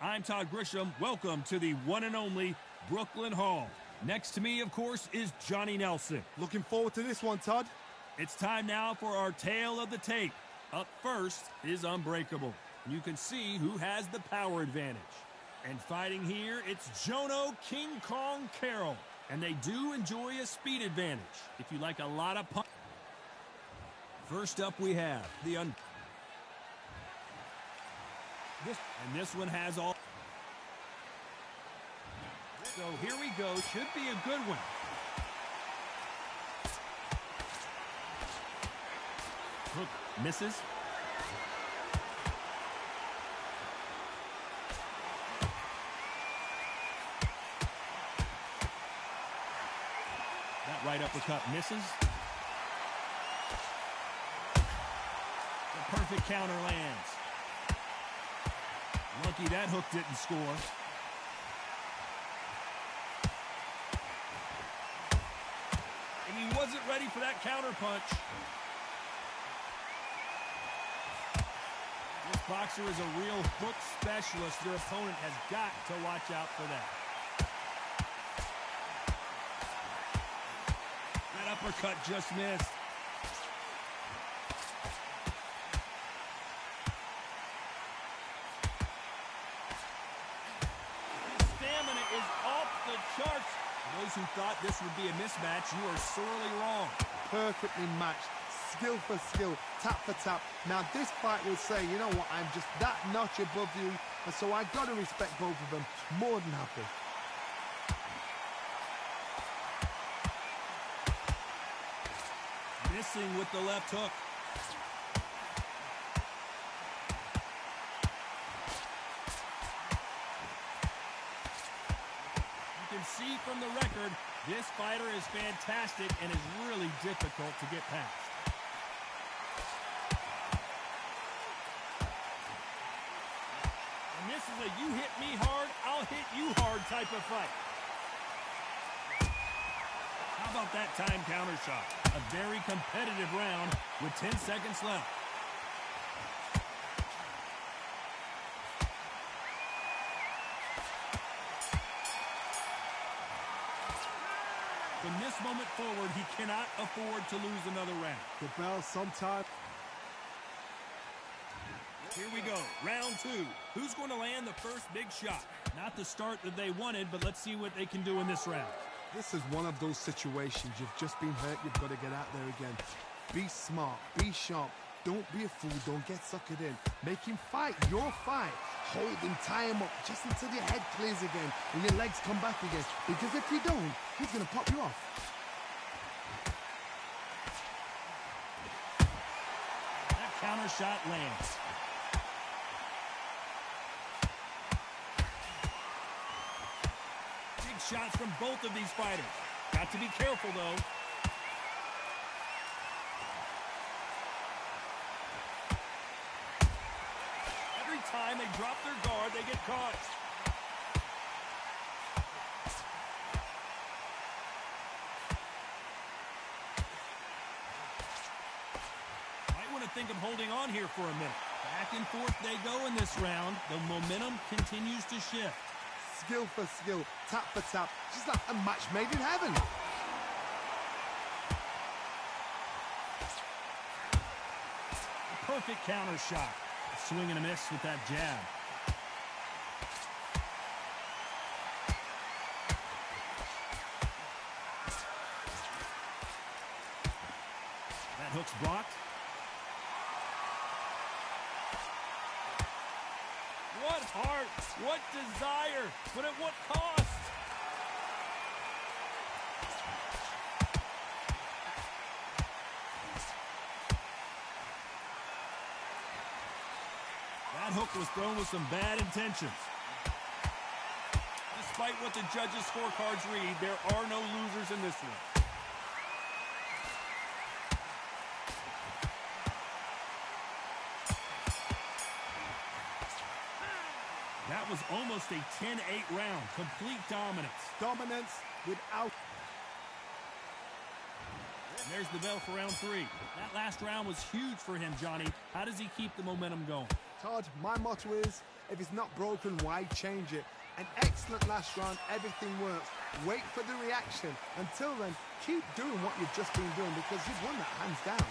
I'm Todd Grisham. Welcome to the one and only Brooklyn Hall. Next to me, of course, is Johnny Nelson. Looking forward to this one, Todd. It's time now for our tale of the tape. Up first is Unbreakable. You can see who has the power advantage. And fighting here, it's Jono King Kong Carroll. And they do enjoy a speed advantage. If you like a lot of punch. First up, we have the this one has all. So here we go. Should be a good one. Hook misses. That right uppercut misses. The perfect counter lands. Lucky that hook didn't score. And he wasn't ready for that counter punch. This boxer is a real hook specialist. Your opponent has got to watch out for that. That uppercut just missed. Charts. For those who thought this would be a mismatch, you are sorely wrong. Perfectly matched, skill for skill, tap for tap. Now this fight will say, you know what, I'm just that notch above you, and so I got to respect both of them. More than happy. Missing with the left hook. See from the record, this fighter is fantastic and is really difficult to get past. And this is a you hit me hard, I'll hit you hard type of fight. How about that time counter shot? A very competitive round with 10 seconds left. From this moment forward, he cannot afford to lose another round. The bell sometime. Here we go, round two. Who's going to land the first big shot? Not the start that they wanted, but let's see what they can do in this round. This is one of those situations. You've just been hurt. You've got to get out there again. Be smart. Be sharp. Don't be a fool. Don't get suckered in. Make him fight your fight. Hold him, tie him up just until your head clears again and your legs come back again. Because if you don't, he's going to pop you off. That counter shot lands. Big shots from both of these fighters. Got to be careful, though. Time they drop their guard, they get caught. Might want to think of holding on here for a minute. Back and forth they go in this round. The momentum continues to shift. Skill for skill, tap for tap, just like a match made in heaven. A perfect counter shot. Swing and a miss with that jab. That hook's blocked. What heart, what desire, but at what cost? That hook was thrown with some bad intentions. Despite what the judges' scorecards read, there are no losers in this one. That was almost a 10-8 round. Complete dominance. Dominance without... There's the bell for round 3. That last round was huge for him, Johnny. How does he keep the momentum going? Todd, my motto is, if it's not broken, why change it? An excellent last round, everything works. Wait for the reaction. Until then, keep doing what you've just been doing because you've won that hands down.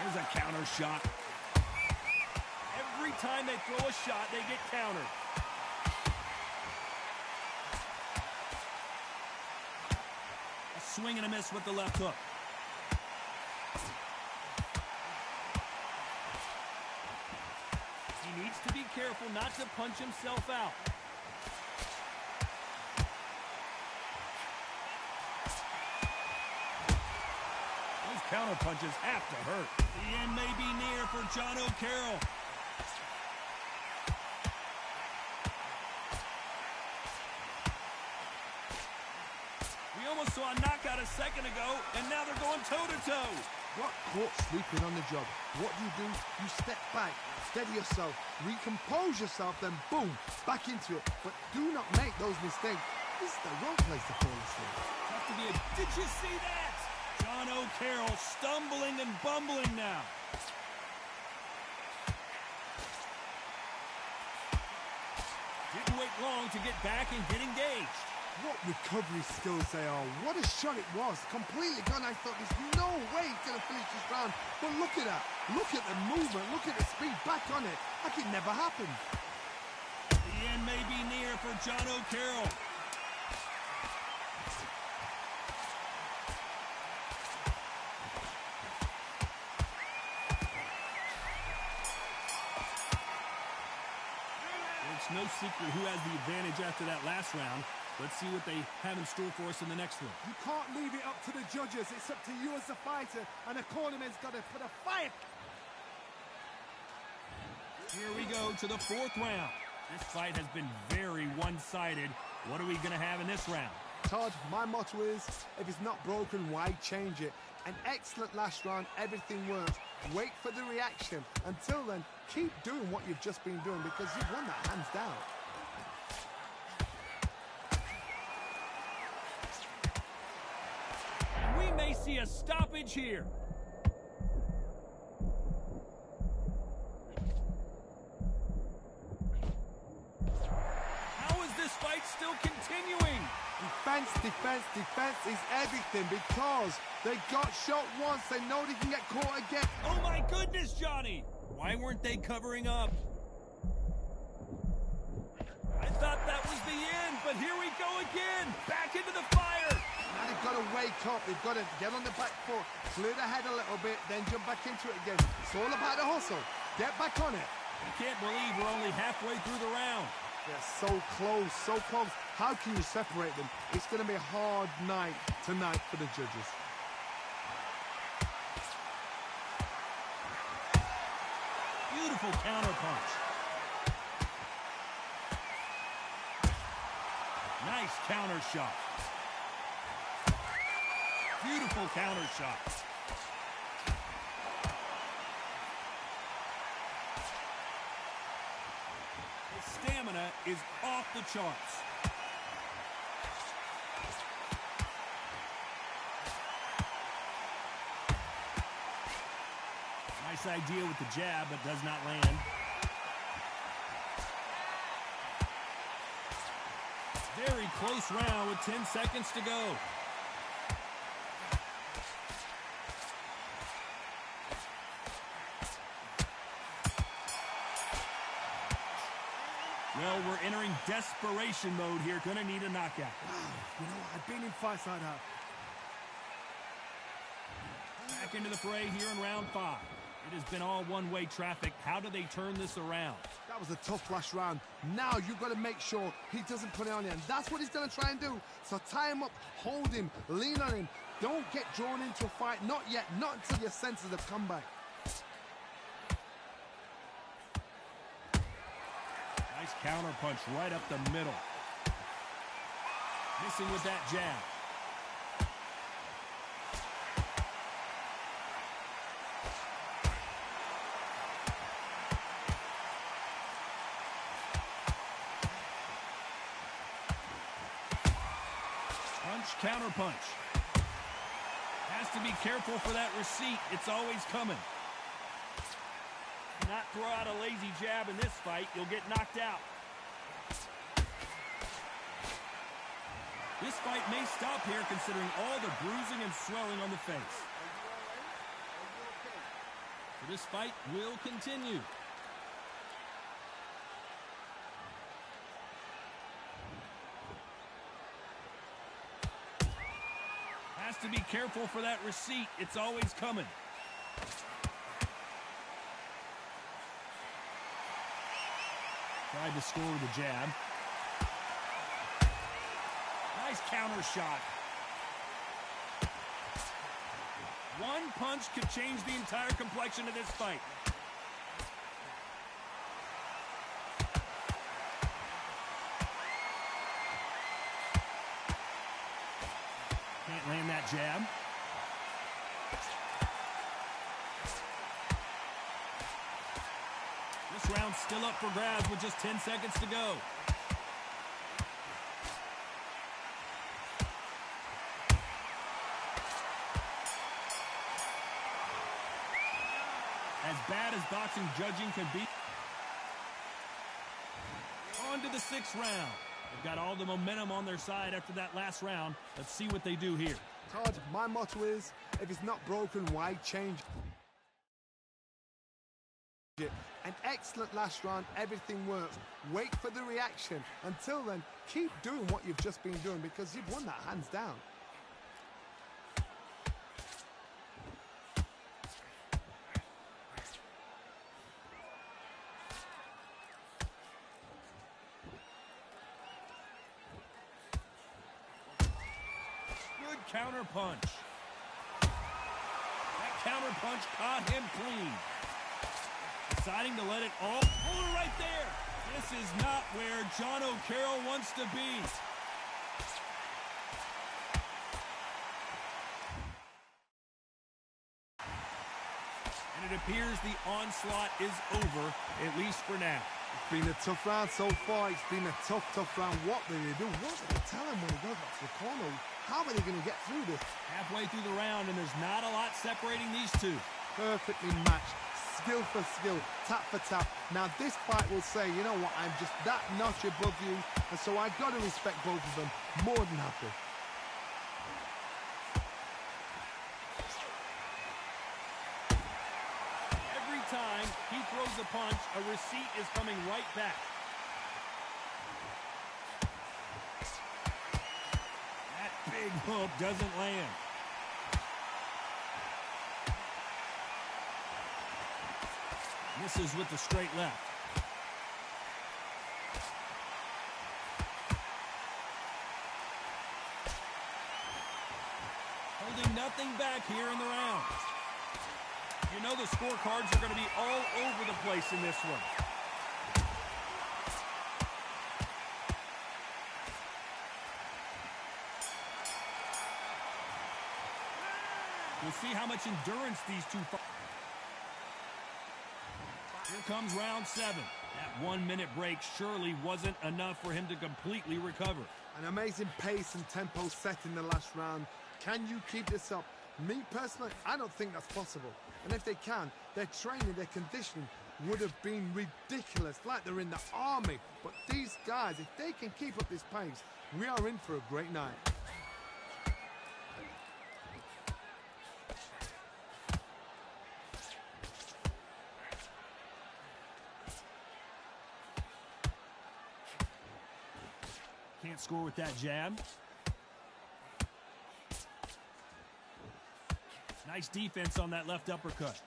There's a counter shot. Every time they throw a shot, they get countered. A swing and a miss with the left hook. He needs to be careful not to punch himself out. Those counter punches have to hurt. The end may be near for John O'Carroll. We almost saw a knockout a second ago, and now they're going toe-to-toe. Got caught sleeping on the job. What do? You step back, steady yourself, recompose yourself, then boom, back into it. But do not make those mistakes. This is the wrong place to fall asleep. Have to be a... Did you see that? John O'Carroll stumbling and bumbling now. Didn't wait long to get back and get engaged. What recovery skills they are. What a shot it was. Completely gone. I thought there's no way he's going to finish this round. But look at that. Look at the movement. Look at the speed back on it. Like it never happened. The end may be near for John O'Carroll. It's no secret who has the advantage after that last round. Let's see what they have in store for us in the next one. You can't leave it up to the judges. It's up to you as a fighter, and the cornerman's got to put a fight. Here we go to the 4th round. This fight has been very one-sided. What are we going to have in this round? Todd, my motto is, if it's not broken, why change it? An excellent last round, everything works. Wait for the reaction. Until then, keep doing what you've just been doing because you've won that hands down. We may see a stoppage here. How is this fight still continuing? Defense, defense, defense is everything because they got shot once. They know they can get caught again. Oh my goodness, Johnny! Why weren't they covering up? I thought that was the end, but here we go again. Back into the fire. Now they've got to wake up. They've got to get on the back foot, clear the head a little bit, then jump back into it again. It's all about the hustle. Get back on it. I can't believe we're only halfway through the round. They're so close, so close. How can you separate them? It's going to be a hard night tonight for the judges. Beautiful counter punch. Nice counter shot. Beautiful counter shot. His stamina is off the charts. Nice idea with the jab, but does not land. Very close round with 10 seconds to go. Well, we're entering desperation mode here. Gonna need a knockout. You know, I've been in fights like that. Back into the fray here in round 5. It has been all one-way traffic. How do they turn this around? That was a tough last round. Now you've got to make sure he doesn't put it on you. And that's what he's going to try and do. So tie him up, hold him, lean on him. Don't get drawn into a fight. Not yet. Not until your senses have come back. Nice counter punch right up the middle. Missing with that jab. Punch, counter punch. Has to be careful for that receipt. It's always coming. Not throw out a lazy jab in this fight. You'll get knocked out. This fight may stop here considering all the bruising and swelling on the face. So this fight will continue. Has to be careful for that receipt. It's always coming. Tried to score with a jab. Nice counter shot. One punch could change the entire complexion of this fight. Can't land that jab. This round's still up for grabs with just 10 seconds to go. As bad as boxing judging can be. On to the 6th round. They've got all the momentum on their side after that last round. Let's see what they do here. Todd, my motto is, if it's not broken, why change it? An excellent last round, everything works. Wait for the reaction. Until then, keep doing what you've just been doing because you've won that hands down. Good counter punch. That counter punch caught him clean. Deciding to let it all pull her right there. This is not where John O'Carroll wants to be. And it appears the onslaught is over, at least for now. It's been a tough round so far. It's been a tough round. What do they do? What do they tell him when he goes back to the corner? How are they going to get through this? Halfway through the round, and there's not a lot separating these two. Perfectly matched. Skill for skill, tap for tap. Now this fight will say, you know what, I'm just that notch above you, and so I've got to respect both of them more than happy. Every time he throws a punch, a receipt is coming right back. That big hook doesn't land. Misses with the straight left. Holding nothing back here in the round. You know the scorecards are going to be all over the place in this one. We'll see how much endurance these two fighters. Here comes round 7. That 1-minute break surely wasn't enough for him to completely recover. An amazing pace and tempo set in the last round. Can you keep this up? Me personally, I don't think that's possible. And if they can, their training, their conditioning would have been ridiculous, like they're in the army. But these guys, if they can keep up this pace, we are in for a great night. Can't score with that jab. Nice defense on that left uppercut.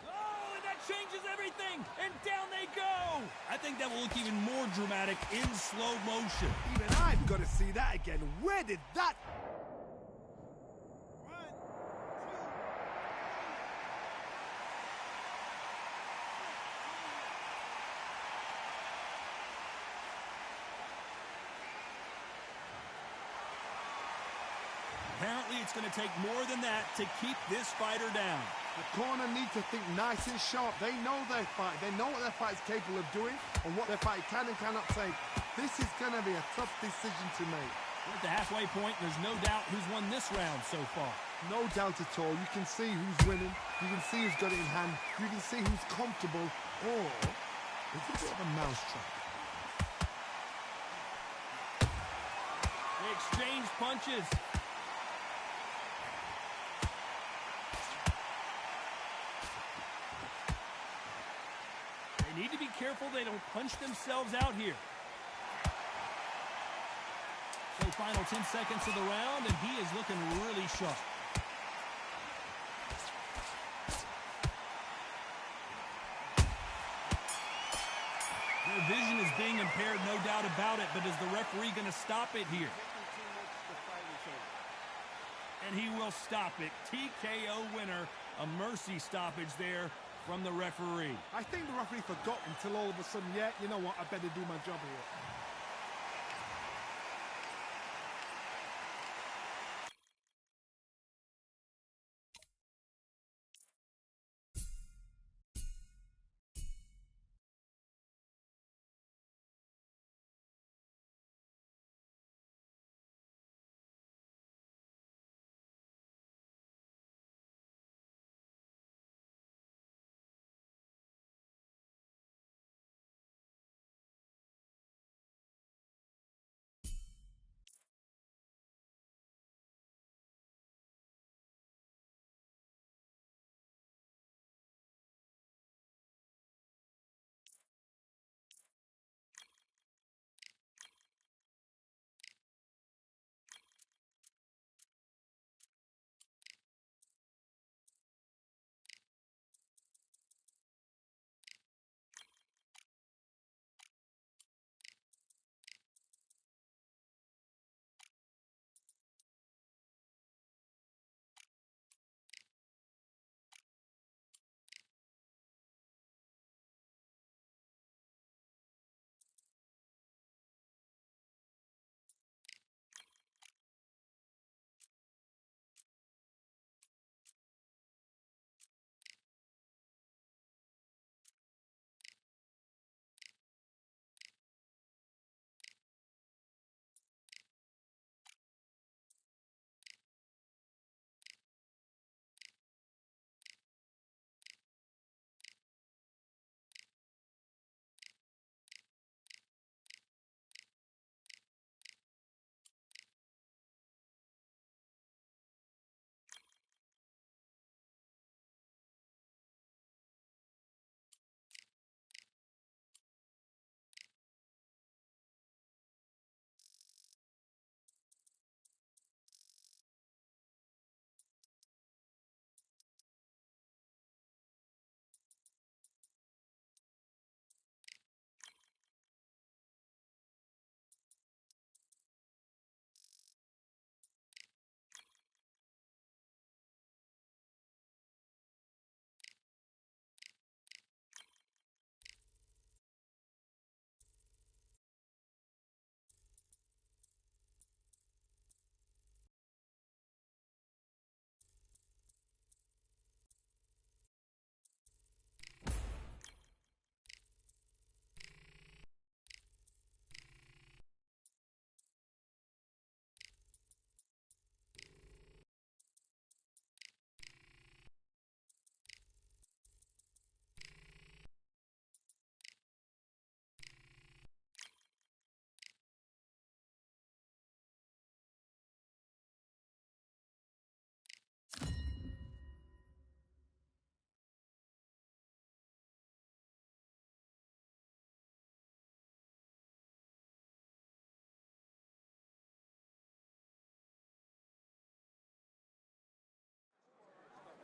Oh, and that changes everything. And down they go. I think that will look even more dramatic in slow motion. Even I've got to see that again. Where did that... Apparently, it's going to take more than that to keep this fighter down. The corner need to think nice and sharp. They know their fight. They know what their fight is capable of doing and what their fight can and cannot take. This is going to be a tough decision to make. We're at the halfway point. There's no doubt who's won this round so far. No doubt at all. You can see who's winning. You can see who's got it in hand. You can see who's comfortable. Or it's a bit of a mousetrap. They exchange punches. They need to be careful they don't punch themselves out here. So final 10 seconds of the round, and he is looking really sharp. Their vision is being impaired, no doubt about it, but is the referee going to stop it here? And he will stop it. TKO winner, a mercy stoppage there from the referee. I think the referee forgot until all of a sudden, yeah, you know what, I better do my job here.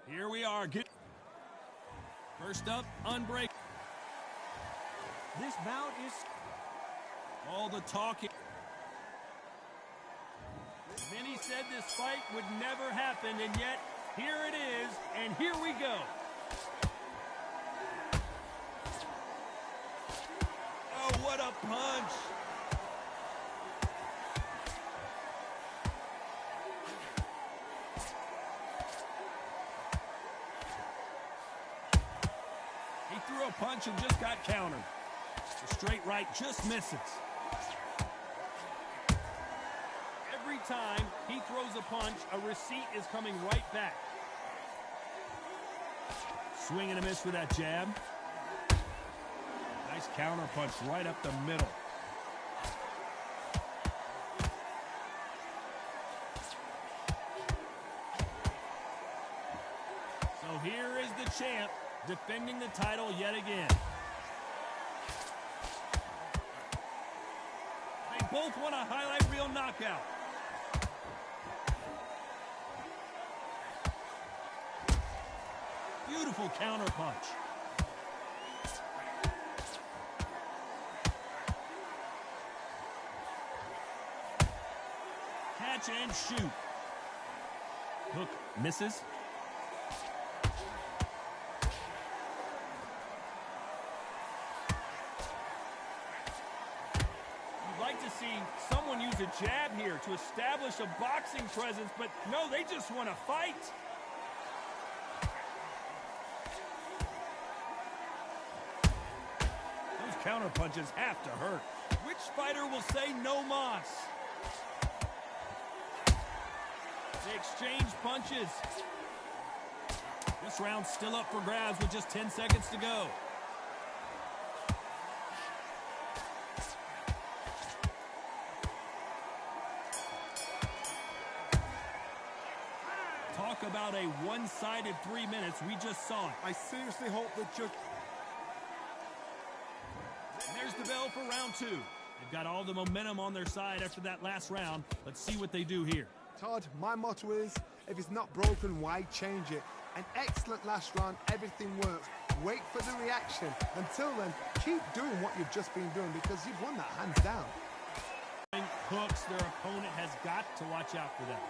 Here we are. First up, Unbreakable. This bout is all the talking. Many said this fight would never happen, and yet here it is, and here we go. Oh, what a punch. punch and just got countered. The straight right just misses. Every time he throws a punch, a receipt is coming right back. Swing and a miss with that jab. Nice counter punch right up the middle. So here is the champ defending the title yet again. They both want a highlight reel knockout. Beautiful counter punch. Catch and shoot. Hook misses. You'd like to see someone use a jab here to establish a boxing presence, but no, they just want to fight. Counter punches have to hurt. Which fighter will say no mas? They exchange punches. This round's still up for grabs with just 10 seconds to go. Talk about a one-sided 3 minutes. We just saw it. I seriously hope that judge... There's the bell for round 2. They've got all the momentum on their side after that last round. Let's see what they do here. Todd, my motto is, if it's not broken, why change it? An excellent last round, everything works. Wait for the reaction. Until then, keep doing what you've just been doing because you've won that hands down. Hooks, their opponent has got to watch out for that.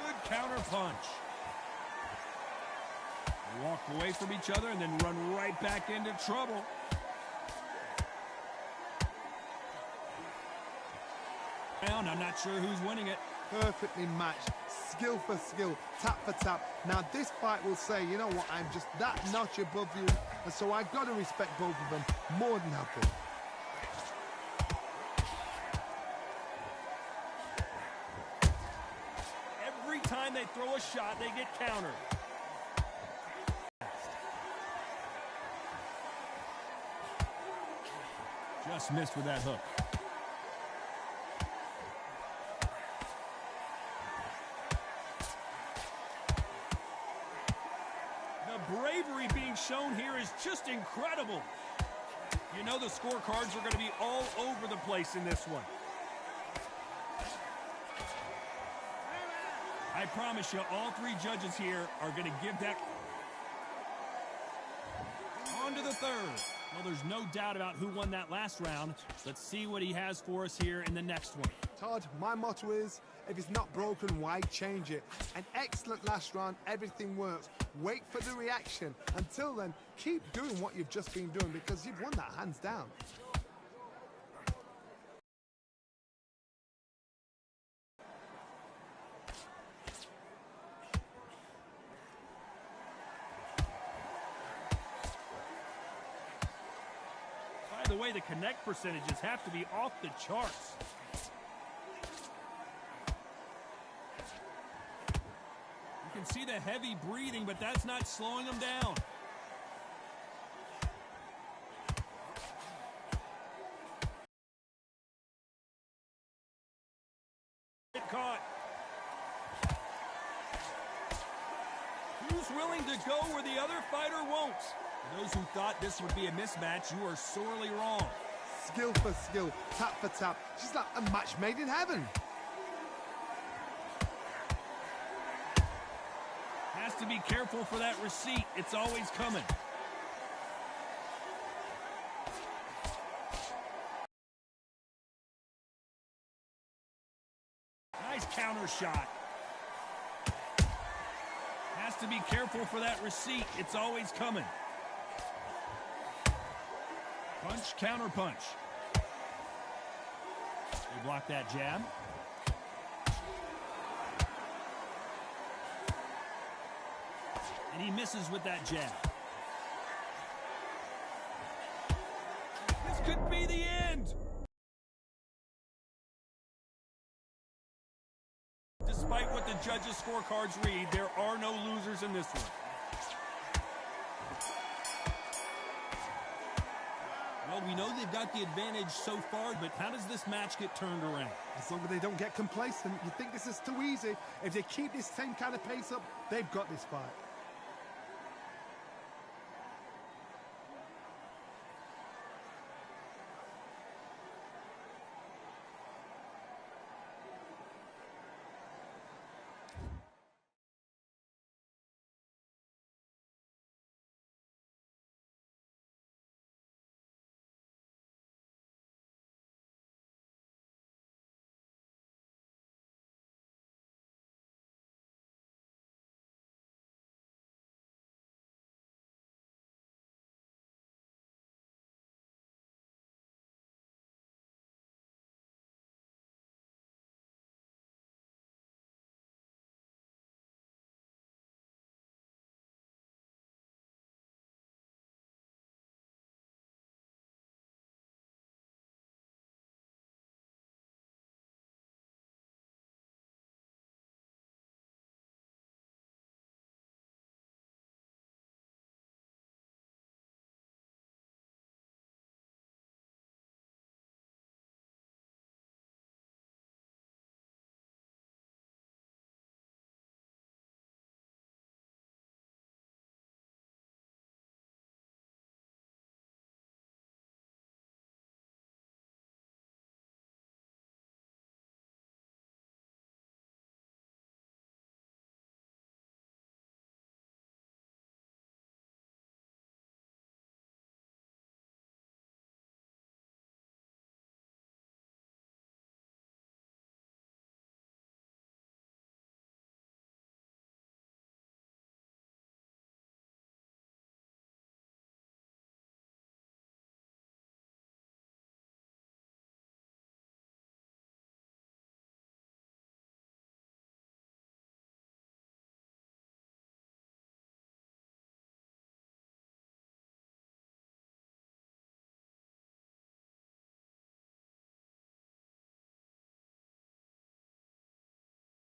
Good counter punch. Walk away from each other and then run right back into trouble. I'm not sure who's winning it. Perfectly matched, skill for skill, tap for tap. Now this fight will say, you know what, I'm just that notch above you, and so I've got to respect both of them more than happy. Every time they throw a shot, they get countered. Just missed with that hook. The bravery being shown here is just incredible. You know the scorecards are going to be all over the place in this one. I promise you, all 3 judges here are going to give that... On to the third. Well, there's no doubt about who won that last round. Let's see what he has for us here in the next one. Todd, my motto is, if it's not broken, why change it? An excellent last round, everything works. Wait for the reaction. Until then, keep doing what you've just been doing because you've won that hands down. By the way, the connect percentages have to be off the charts. You can see the heavy breathing, but that's not slowing them down. Get caught. Who's willing to go where the other fighter won't? For those who thought this would be a mismatch, you are sorely wrong. Skill for skill, tap for tap. She's like a match made in heaven. Has to be careful for that receipt. It's always coming. Nice counter shot. Has to be careful for that receipt. It's always coming. Punch, counter punch. They block that jab. And he misses with that jab. This could be the end. Despite what the judges' scorecards read, there are no losers in this one. Well, we know they've got the advantage so far, but how does this match get turned around? As long as they don't get complacent, you think this is too easy. If they keep this same kind of pace up, they've got this fight.